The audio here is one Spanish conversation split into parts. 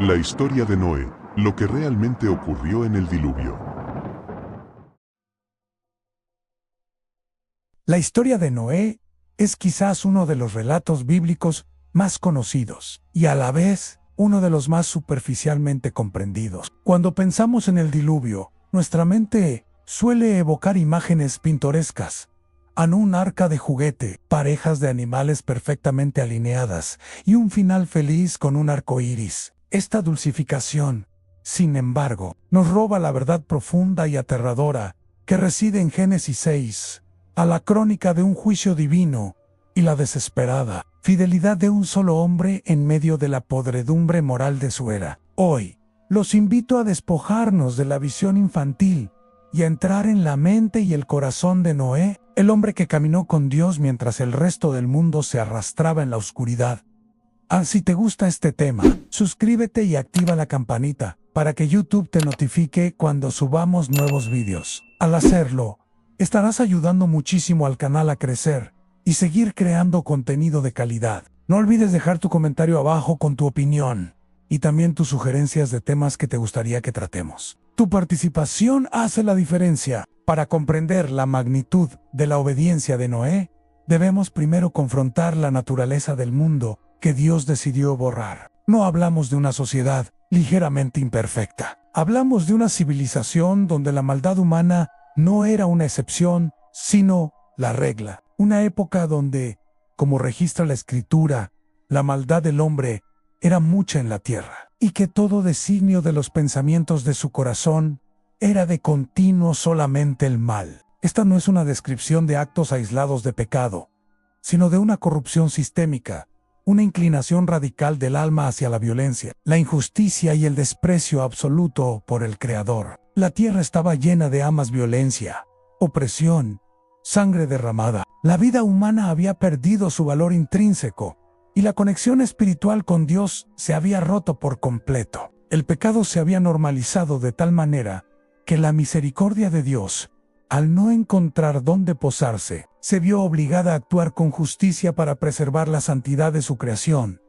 La historia de Noé, lo que realmente ocurrió en el diluvio. La historia de Noé es quizás uno de los relatos bíblicos más conocidos y a la vez uno de los más superficialmente comprendidos. Cuando pensamos en el diluvio, nuestra mente suele evocar imágenes pintorescas, un arca de juguete, parejas de animales perfectamente alineadas y un final feliz con un arco iris. Esta dulcificación, sin embargo, nos roba la verdad profunda y aterradora que reside en Génesis 6, a la crónica de un juicio divino y la desesperada fidelidad de un solo hombre en medio de la podredumbre moral de su era. Hoy, los invito a despojarnos de la visión infantil y a entrar en la mente y el corazón de Noé, el hombre que caminó con Dios mientras el resto del mundo se arrastraba en la oscuridad. Si te gusta este tema, suscríbete y activa la campanita para que YouTube te notifique cuando subamos nuevos vídeos. Al hacerlo, estarás ayudando muchísimo al canal a crecer y seguir creando contenido de calidad. No olvides dejar tu comentario abajo con tu opinión y también tus sugerencias de temas que te gustaría que tratemos. Tu participación hace la diferencia. Para comprender la magnitud de la obediencia de Noé, debemos primero confrontar la naturaleza del mundo que Dios decidió borrar. No hablamos de una sociedad ligeramente imperfecta. Hablamos de una civilización donde la maldad humana no era una excepción, sino la regla. Una época donde, como registra la Escritura, la maldad del hombre era mucha en la tierra, y que todo designio de los pensamientos de su corazón era de continuo solamente el mal. Esta no es una descripción de actos aislados de pecado, sino de una corrupción sistémica, una inclinación radical del alma hacia la violencia, la injusticia y el desprecio absoluto por el Creador. La tierra estaba llena de violencia, opresión, sangre derramada. La vida humana había perdido su valor intrínseco y la conexión espiritual con Dios se había roto por completo. El pecado se había normalizado de tal manera que la misericordia de Dios, al no encontrar dónde posarse, se vio obligada a actuar con justicia para preservar la santidad de su creación.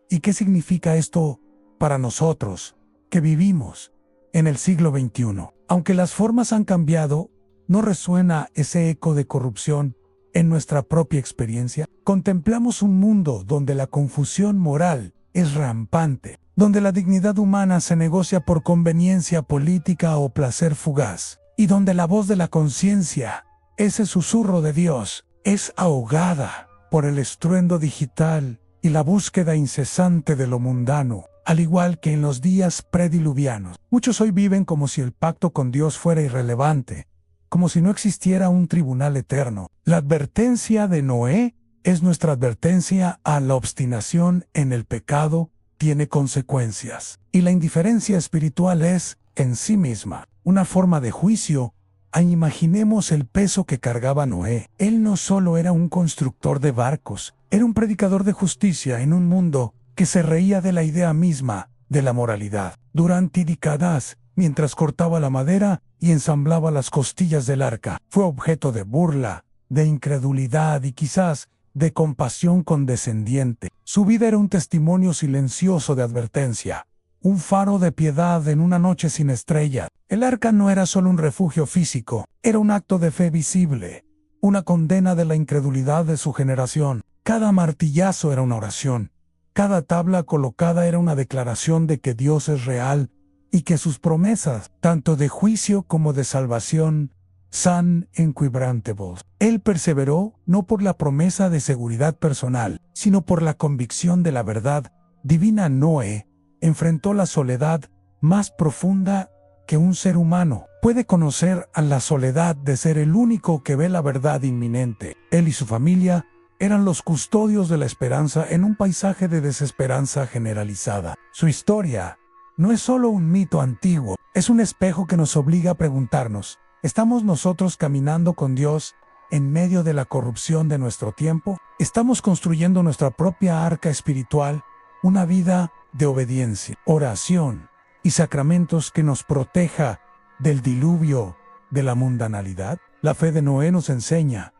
¿Y qué significa esto para nosotros, que vivimos en el siglo XXI? Aunque las formas han cambiado, ¿no resuena ese eco de corrupción en nuestra propia experiencia? Contemplamos un mundo donde la confusión moral es rampante, donde la dignidad humana se negocia por conveniencia política o placer fugaz, y donde la voz de la conciencia, ese susurro de Dios, es ahogada por el estruendo digital y la búsqueda incesante de lo mundano. Al igual que en los días prediluvianos, muchos hoy viven como si el pacto con Dios fuera irrelevante, como si no existiera un tribunal eterno. La advertencia de Noé es nuestra advertencia a la obstinación en el pecado, tiene consecuencias. Y la indiferencia espiritual es, en sí misma, una forma de juicio. Imaginemos el peso que cargaba Noé. Él no solo era un constructor de barcos, era un predicador de justicia en un mundo que se reía de la idea misma de la moralidad. Durante décadas, mientras cortaba la madera y ensamblaba las costillas del arca, fue objeto de burla, de incredulidad y quizás de compasión condescendiente. Su vida era un testimonio silencioso de advertencia, un faro de piedad en una noche sin estrella. El arca no era solo un refugio físico, era un acto de fe visible, una condena de la incredulidad de su generación. Cada martillazo era una oración, cada tabla colocada era una declaración de que Dios es real y que sus promesas, tanto de juicio como de salvación, son inquebrantables. Él perseveró no por la promesa de seguridad personal, sino por la convicción de la verdad divina. Noé enfrentó la soledad más profunda que un ser humano puede conocer, a la soledad de ser el único que ve la verdad inminente. Él y su familia eran los custodios de la esperanza en un paisaje de desesperanza generalizada. Su historia no es solo un mito antiguo, es un espejo que nos obliga a preguntarnos: ¿estamos nosotros caminando con Dios en medio de la corrupción de nuestro tiempo? ¿Estamos construyendo nuestra propia arca espiritual, una vida de obediencia, oración y sacramentos que nos proteja del diluvio de la mundanalidad? La fe de Noé nos enseña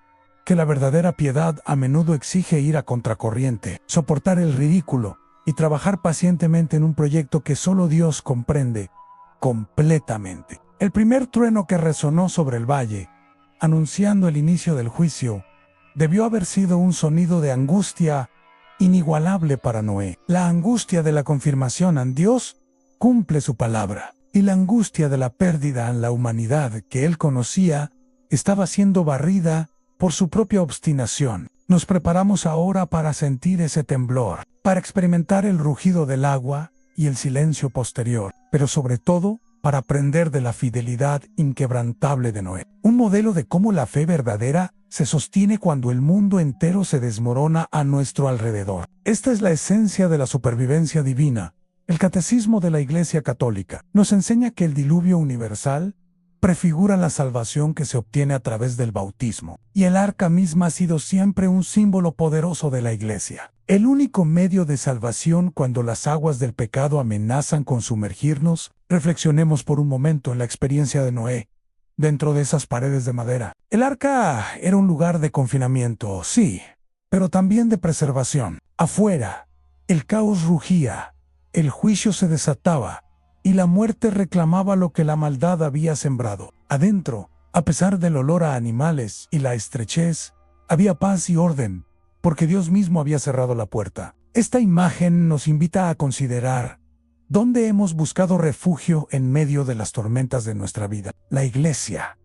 que la verdadera piedad a menudo exige ir a contracorriente, soportar el ridículo y trabajar pacientemente en un proyecto que solo Dios comprende completamente. El primer trueno que resonó sobre el valle, anunciando el inicio del juicio, debió haber sido un sonido de angustia inigualable para Noé. La angustia de la confirmación en Dios cumple su palabra, y la angustia de la pérdida en la humanidad que él conocía estaba siendo barrida por su propia obstinación. Nos preparamos ahora para sentir ese temblor, para experimentar el rugido del agua y el silencio posterior, pero sobre todo para aprender de la fidelidad inquebrantable de Noé. Un modelo de cómo la fe verdadera se sostiene cuando el mundo entero se desmorona a nuestro alrededor. Esta es la esencia de la supervivencia divina. El Catecismo de la Iglesia Católica nos enseña que el diluvio universal prefigura la salvación que se obtiene a través del bautismo, y el arca misma ha sido siempre un símbolo poderoso de la Iglesia. El único medio de salvación cuando las aguas del pecado amenazan con sumergirnos. Reflexionemos por un momento en la experiencia de Noé, dentro de esas paredes de madera. El arca era un lugar de confinamiento, sí, pero también de preservación. Afuera, el caos rugía, el juicio se desataba, y la muerte reclamaba lo que la maldad había sembrado. Adentro, a pesar del olor a animales y la estrechez, había paz y orden, porque Dios mismo había cerrado la puerta. Esta imagen nos invita a considerar dónde hemos buscado refugio en medio de las tormentas de nuestra vida. La Iglesia,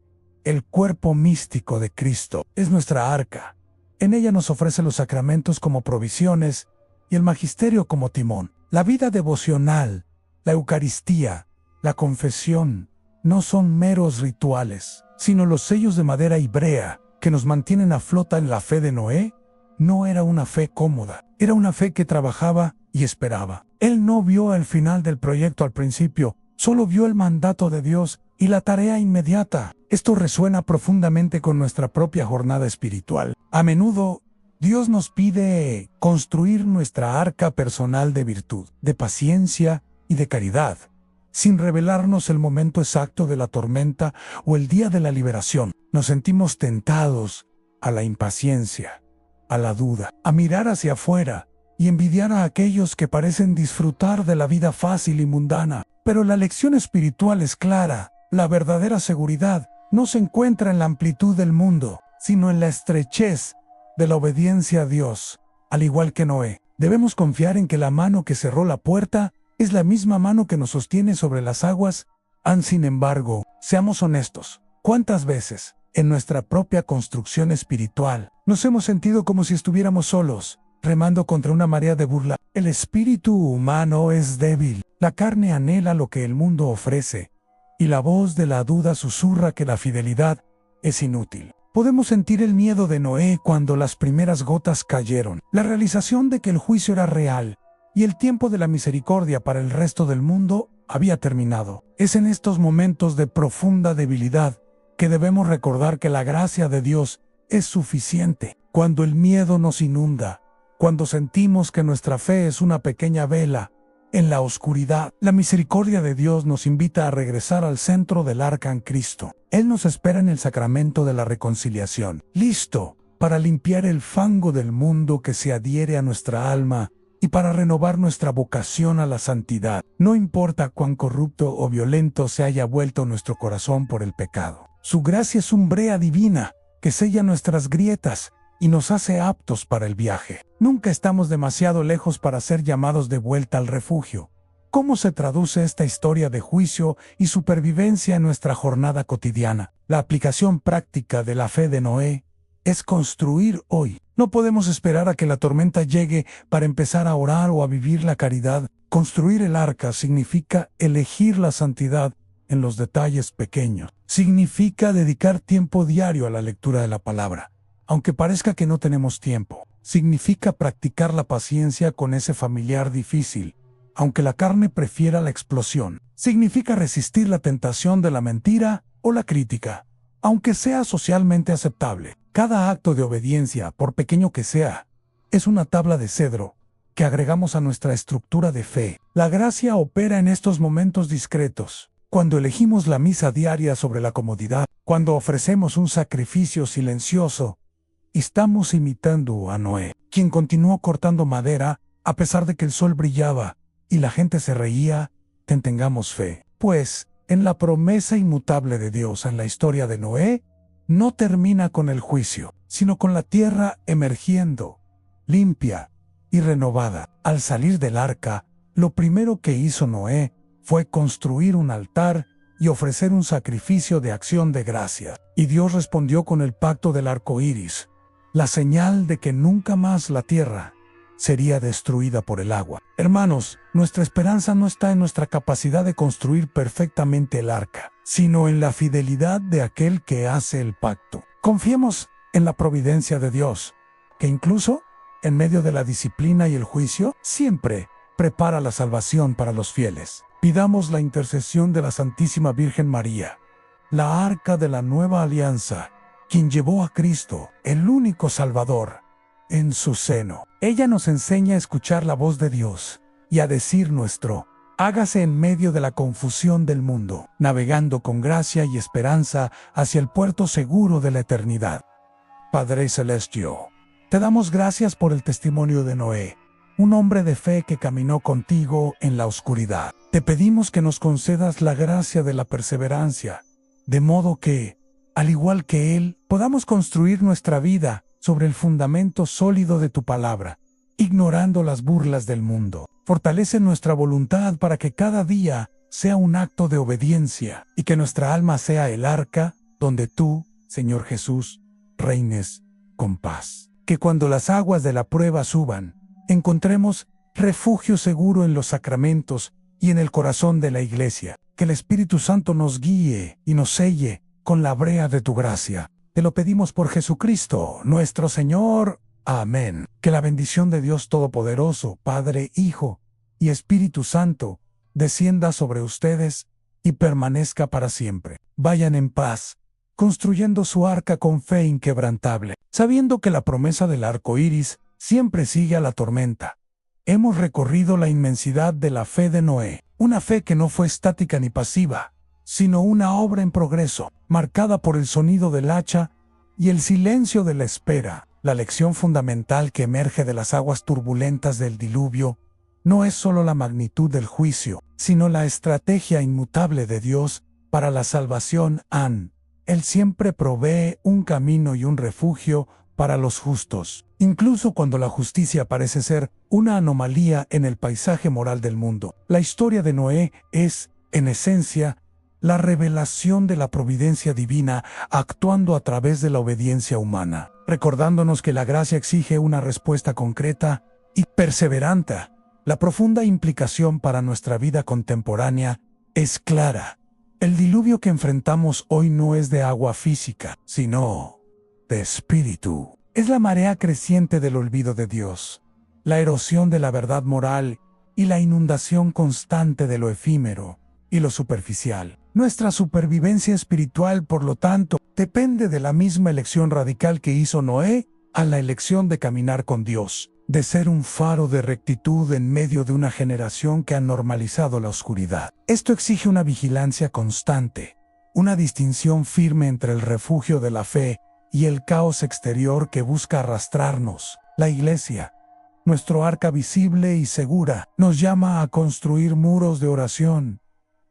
el cuerpo místico de Cristo, es nuestra arca. En ella nos ofrece los sacramentos como provisiones y el magisterio como timón. La vida devocional, la Eucaristía, la confesión, no son meros rituales, sino los sellos de madera y brea que nos mantienen a flota. En la fe de Noé, no era una fe cómoda, era una fe que trabajaba y esperaba. Él no vio el final del proyecto al principio, solo vio el mandato de Dios y la tarea inmediata. Esto resuena profundamente con nuestra propia jornada espiritual. A menudo, Dios nos pide construir nuestra arca personal de virtud, de paciencia y de caridad, sin revelarnos el momento exacto de la tormenta o el día de la liberación. Nos sentimos tentados a la impaciencia, a la duda, a mirar hacia afuera y envidiar a aquellos que parecen disfrutar de la vida fácil y mundana. Pero la lección espiritual es clara. La verdadera seguridad no se encuentra en la amplitud del mundo, sino en la estrechez de la obediencia a Dios. Al igual que Noé, debemos confiar en que la mano que cerró la puerta es la misma mano que nos sostiene sobre las aguas. Sin embargo, seamos honestos. ¿Cuántas veces, en nuestra propia construcción espiritual, nos hemos sentido como si estuviéramos solos, remando contra una marea de burla? El espíritu humano es débil, la carne anhela lo que el mundo ofrece, y la voz de la duda susurra que la fidelidad es inútil. Podemos sentir el miedo de Noé cuando las primeras gotas cayeron, la realización de que el juicio era real, y el tiempo de la misericordia para el resto del mundo había terminado. Es en estos momentos de profunda debilidad que debemos recordar que la gracia de Dios es suficiente. Cuando el miedo nos inunda, cuando sentimos que nuestra fe es una pequeña vela en la oscuridad, la misericordia de Dios nos invita a regresar al centro del arca en Cristo. Él nos espera en el sacramento de la reconciliación, listo para limpiar el fango del mundo que se adhiere a nuestra alma y para renovar nuestra vocación a la santidad. No importa cuán corrupto o violento se haya vuelto nuestro corazón por el pecado. Su gracia es umbrea divina que sella nuestras grietas y nos hace aptos para el viaje. Nunca estamos demasiado lejos para ser llamados de vuelta al refugio. ¿Cómo se traduce esta historia de juicio y supervivencia en nuestra jornada cotidiana? La aplicación práctica de la fe de Noé es construir hoy. No podemos esperar a que la tormenta llegue para empezar a orar o a vivir la caridad. Construir el arca significa elegir la santidad en los detalles pequeños. Significa dedicar tiempo diario a la lectura de la palabra, aunque parezca que no tenemos tiempo. Significa practicar la paciencia con ese familiar difícil, aunque la carne prefiera la explosión. Significa resistir la tentación de la mentira o la crítica, aunque sea socialmente aceptable. Cada acto de obediencia, por pequeño que sea, es una tabla de cedro que agregamos a nuestra estructura de fe. La gracia opera en estos momentos discretos. Cuando elegimos la misa diaria sobre la comodidad, cuando ofrecemos un sacrificio silencioso, estamos imitando a Noé, quien continuó cortando madera A pesar de que el sol brillaba y la gente se reía, tengamos fe, pues en la promesa inmutable de Dios en la historia de Noé, no termina con el juicio, sino con la tierra emergiendo, limpia y renovada. Al salir del arca, lo primero que hizo Noé fue construir un altar y ofrecer un sacrificio de acción de gracias. Y Dios respondió con el pacto del arco iris, la señal de que nunca más la tierra sería destruida por el agua. Hermanos, nuestra esperanza no está en nuestra capacidad de construir perfectamente el arca, sino en la fidelidad de aquel que hace el pacto. Confiemos en la providencia de Dios, que incluso en medio de la disciplina y el juicio, siempre prepara la salvación para los fieles. Pidamos la intercesión de la Santísima Virgen María, la arca de la nueva alianza, quien llevó a Cristo, el único Salvador, en su seno. Ella nos enseña a escuchar la voz de Dios y a decir nuestro, hágase en medio de la confusión del mundo, navegando con gracia y esperanza hacia el puerto seguro de la eternidad. Padre Celestio, te damos gracias por el testimonio de Noé, un hombre de fe que caminó contigo en la oscuridad. Te pedimos que nos concedas la gracia de la perseverancia, de modo que, al igual que él, podamos construir nuestra vida sobre el fundamento sólido de tu palabra, ignorando las burlas del mundo. Fortalece nuestra voluntad para que cada día sea un acto de obediencia y que nuestra alma sea el arca donde tú, Señor Jesús, reines con paz. Que cuando las aguas de la prueba suban, encontremos refugio seguro en los sacramentos y en el corazón de la Iglesia. Que el Espíritu Santo nos guíe y nos selle con la brea de tu gracia. Te lo pedimos por Jesucristo, nuestro Señor. Amén. Que la bendición de Dios Todopoderoso, Padre, Hijo y Espíritu Santo, descienda sobre ustedes y permanezca para siempre. Vayan en paz, construyendo su arca con fe inquebrantable, sabiendo que la promesa del arco iris siempre sigue a la tormenta. Hemos recorrido la inmensidad de la fe de Noé, una fe que no fue estática ni pasiva, sino una obra en progreso, marcada por el sonido del hacha y el silencio de la espera. La lección fundamental que emerge de las aguas turbulentas del diluvio no es solo la magnitud del juicio, sino la estrategia inmutable de Dios para la salvación. Él siempre provee un camino y un refugio para los justos, incluso cuando la justicia parece ser una anomalía en el paisaje moral del mundo. La historia de Noé es, en esencia, la revelación de la providencia divina actuando a través de la obediencia humana, recordándonos que la gracia exige una respuesta concreta y perseverante. La profunda implicación para nuestra vida contemporánea es clara. El diluvio que enfrentamos hoy no es de agua física, sino de espíritu. Es la marea creciente del olvido de Dios, la erosión de la verdad moral y la inundación constante de lo efímero y lo superficial. Nuestra supervivencia espiritual, por lo tanto, depende de la misma elección radical que hizo Noé, a la elección de caminar con Dios, de ser un faro de rectitud en medio de una generación que ha normalizado la oscuridad. Esto exige una vigilancia constante, una distinción firme entre el refugio de la fe y el caos exterior que busca arrastrarnos. La Iglesia, nuestro arca visible y segura, nos llama a construir muros de oración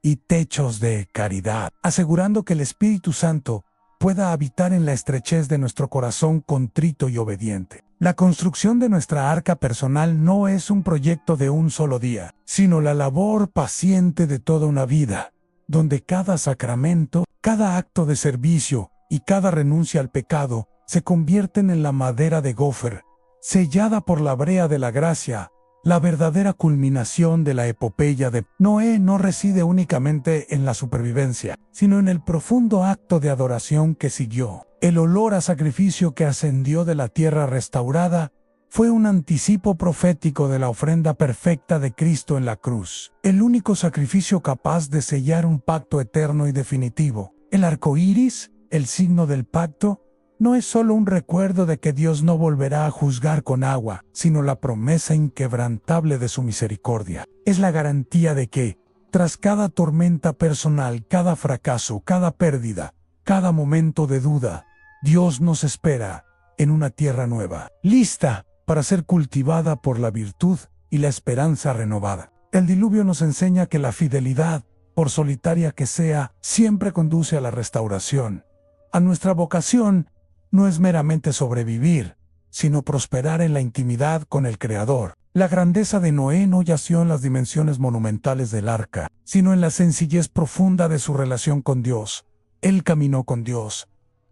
y techos de caridad, asegurando que el Espíritu Santo pueda habitar en la estrechez de nuestro corazón contrito y obediente. La construcción de nuestra arca personal no es un proyecto de un solo día, sino la labor paciente de toda una vida, donde cada sacramento, cada acto de servicio y cada renuncia al pecado se convierten en la madera de gofer, sellada por la brea de la gracia. La verdadera culminación de la epopeya de Noé no reside únicamente en la supervivencia, sino en el profundo acto de adoración que siguió. El olor a sacrificio que ascendió de la tierra restaurada fue un anticipo profético de la ofrenda perfecta de Cristo en la cruz, el único sacrificio capaz de sellar un pacto eterno y definitivo. El arco iris, el signo del pacto, no es solo un recuerdo de que Dios no volverá a juzgar con agua, sino la promesa inquebrantable de su misericordia. Es la garantía de que, tras cada tormenta personal, cada fracaso, cada pérdida, cada momento de duda, Dios nos espera en una tierra nueva, lista para ser cultivada por la virtud y la esperanza renovada. El diluvio nos enseña que la fidelidad, por solitaria que sea, siempre conduce a la restauración. A nuestra vocación no es meramente sobrevivir, sino prosperar en la intimidad con el Creador. La grandeza de Noé no yació en las dimensiones monumentales del arca, sino en la sencillez profunda de su relación con Dios. Él caminó con Dios.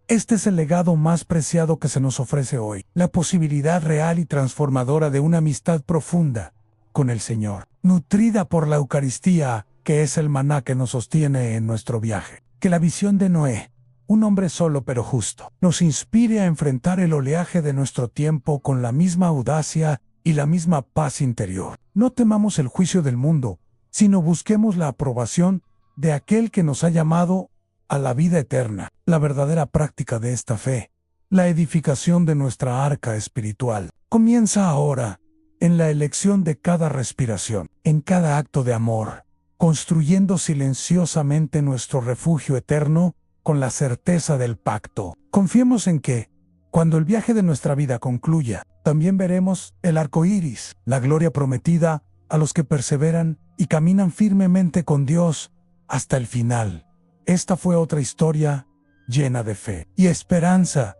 Este es el legado más preciado que se nos ofrece hoy, la posibilidad real y transformadora de una amistad profunda con el Señor, nutrida por la Eucaristía, que es el maná que nos sostiene en nuestro viaje. Que la visión de Noé, un hombre solo pero justo, nos inspire a enfrentar el oleaje de nuestro tiempo con la misma audacia y la misma paz interior. No temamos el juicio del mundo, sino busquemos la aprobación de aquel que nos ha llamado a la vida eterna. La verdadera práctica de esta fe, la edificación de nuestra arca espiritual, comienza ahora, en la elección de cada respiración, en cada acto de amor, construyendo silenciosamente nuestro refugio eterno con la certeza del pacto. Confiemos en que, cuando el viaje de nuestra vida concluya, también veremos el arco iris, la gloria prometida a los que perseveran y caminan firmemente con Dios hasta el final. Esta fue otra historia llena de fe y esperanza.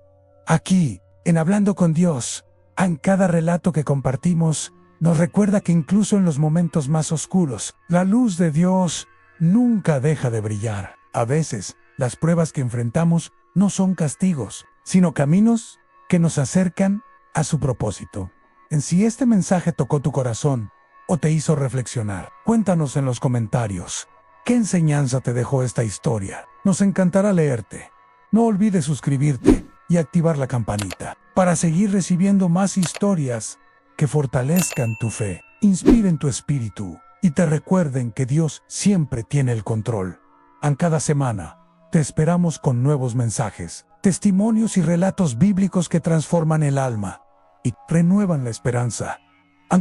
Aquí, en Hablando con Dios, en cada relato que compartimos, nos recuerda que incluso en los momentos más oscuros, la luz de Dios nunca deja de brillar. A veces, las pruebas que enfrentamos no son castigos, sino caminos que nos acercan a su propósito. En si este mensaje tocó tu corazón o te hizo reflexionar, cuéntanos en los comentarios. ¿Qué enseñanza te dejó esta historia? Nos encantará leerte. No olvides suscribirte y activar la campanita para seguir recibiendo más historias que fortalezcan tu fe, inspiren tu espíritu y te recuerden que Dios siempre tiene el control. En cada semana, te esperamos con nuevos mensajes, testimonios y relatos bíblicos que transforman el alma y renuevan la esperanza.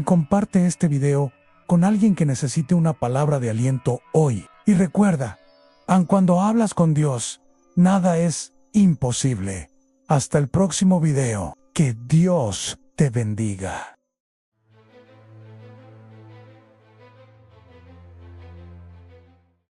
Comparte este video con alguien que necesite una palabra de aliento hoy. Y recuerda, cuando hablas con Dios, nada es imposible. Hasta el próximo video. Que Dios te bendiga.